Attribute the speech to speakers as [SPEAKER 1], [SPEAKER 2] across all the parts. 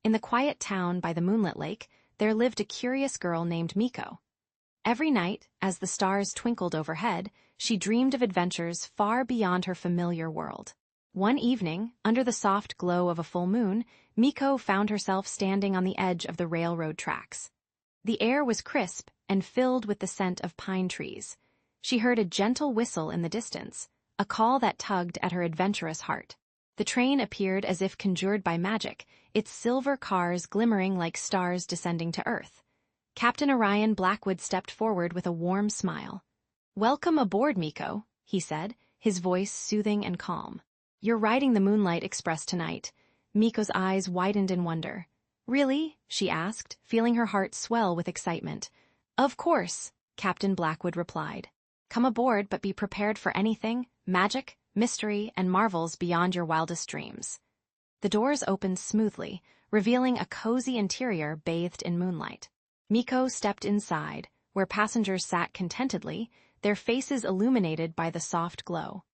[SPEAKER 1] in the quiet town by the moonlit lake, there lived a curious girl named Miko. Every night, as the stars twinkled overhead, she dreamed of adventures far beyond her familiar world. One evening, under the soft glow of a full moon, Miko found herself standing on the edge of the railroad tracks. The air was crisp and filled with the scent of pine trees. She heard a gentle whistle in the distance, a call that tugged at her adventurous heart. The train appeared as if conjured by magic, its silver cars glimmering like stars descending to Earth. Captain Orion Blackwood stepped forward with a warm smile. "Welcome aboard, Miko," he said, his voice soothing and calm. "You're riding the Moonlight Express tonight." Miko's eyes widened in wonder. "Really?" she asked, feeling her heart swell with excitement. "Of course," Captain Blackwood replied. "Come aboard, but be prepared for anything, magic, mystery, and marvels beyond your wildest dreams." The doors opened smoothly, revealing a cozy interior bathed in moonlight. Miko stepped inside, where passengers sat contentedly, their faces illuminated by the soft glow.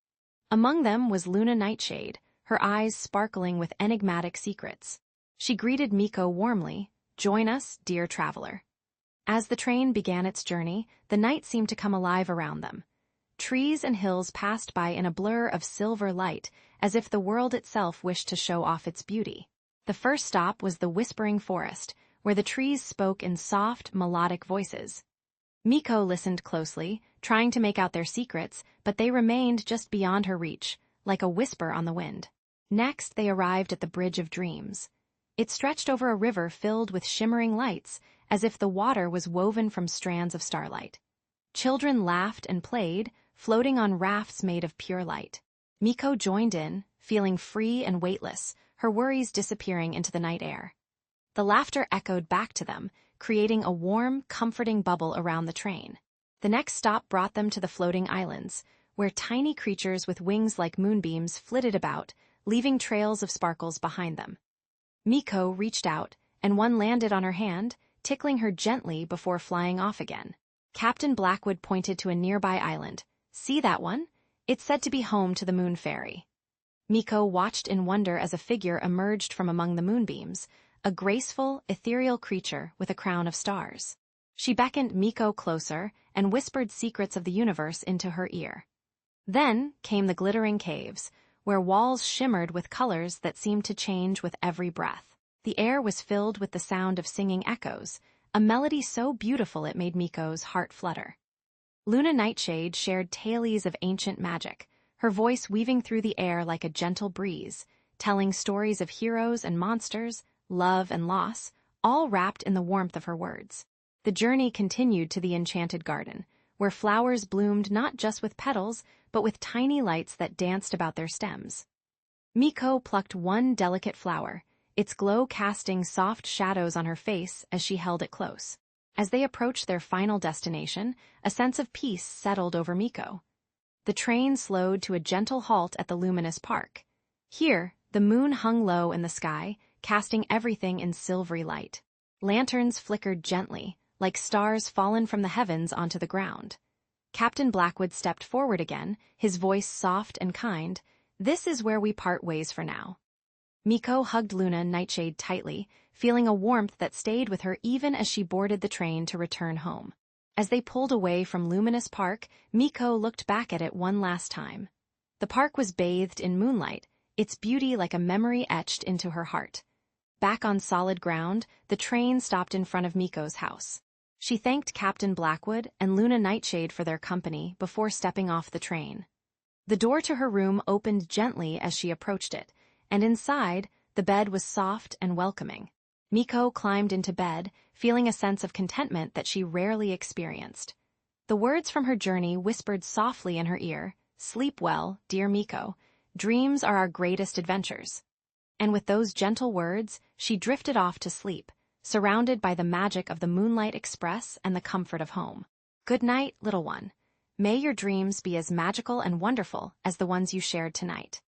[SPEAKER 1] Among them was Luna Nightshade, her eyes sparkling with enigmatic secrets. She greeted Miko warmly. "Join us, dear traveler." As the train began its journey, the night seemed to come alive around them. Trees and hills passed by in a blur of silver light, as if the world itself wished to show off its beauty. The first stop was the whispering forest, where the trees spoke in soft, melodic voices. Miko listened closely, trying to make out their secrets, but they remained just beyond her reach, like a whisper on the wind. Next, they arrived at the Bridge of Dreams. It stretched over a river filled with shimmering lights, as if the water was woven from strands of starlight. Children laughed and played, floating on rafts made of pure light. Miko joined in, feeling free and weightless, her worries disappearing into the night air. The laughter echoed back to them, creating a warm, comforting bubble around the train. The next stop brought them to the floating islands, where tiny creatures with wings like moonbeams flitted about, leaving trails of sparkles behind them. Miko reached out, and one landed on her hand, tickling her gently before flying off again. Captain Blackwood pointed to a nearby island. "See that one? It's said to be home to the Moon Fairy." Miko watched in wonder as a figure emerged from among the moonbeams, a graceful, ethereal creature with a crown of stars. She beckoned Miko closer and whispered secrets of the universe into her ear. Then came the glittering caves, where walls shimmered with colors that seemed to change with every breath. The air was filled with the sound of singing echoes, a melody so beautiful it made Miko's heart flutter. Luna Nightshade shared tales of ancient magic, her voice weaving through the air like a gentle breeze, telling stories of heroes and monsters, love and loss, all wrapped in the warmth of her words. The journey continued to the enchanted garden, where flowers bloomed not just with petals, but with tiny lights that danced about their stems. Miko plucked one delicate flower, its glow casting soft shadows on her face as she held it close. As they approached their final destination, a sense of peace settled over Miko. The train slowed to a gentle halt at the luminous park. Here, the moon hung low in the sky, casting everything in silvery light. Lanterns flickered gently, like stars fallen from the heavens onto the ground. Captain Blackwood stepped forward again, his voice soft and kind. "This is where we part ways for now." Miko hugged Luna Nightshade tightly, feeling a warmth that stayed with her even as she boarded the train to return home. As they pulled away from Luminous Park, Miko looked back at it one last time. The park was bathed in moonlight, its beauty like a memory etched into her heart. Back on solid ground, the train stopped in front of Miko's house. She thanked Captain Blackwood and Luna Nightshade for their company before stepping off the train. The door to her room opened gently as she approached it, and inside, the bed was soft and welcoming. Miko climbed into bed, feeling a sense of contentment that she rarely experienced. The words from her journey whispered softly in her ear, "Sleep well, dear Miko. Dreams are our greatest adventures." And with those gentle words, she drifted off to sleep, surrounded by the magic of the Moonlight Express and the comfort of home. Good night, little one. May your dreams be as magical and wonderful as the ones you shared tonight.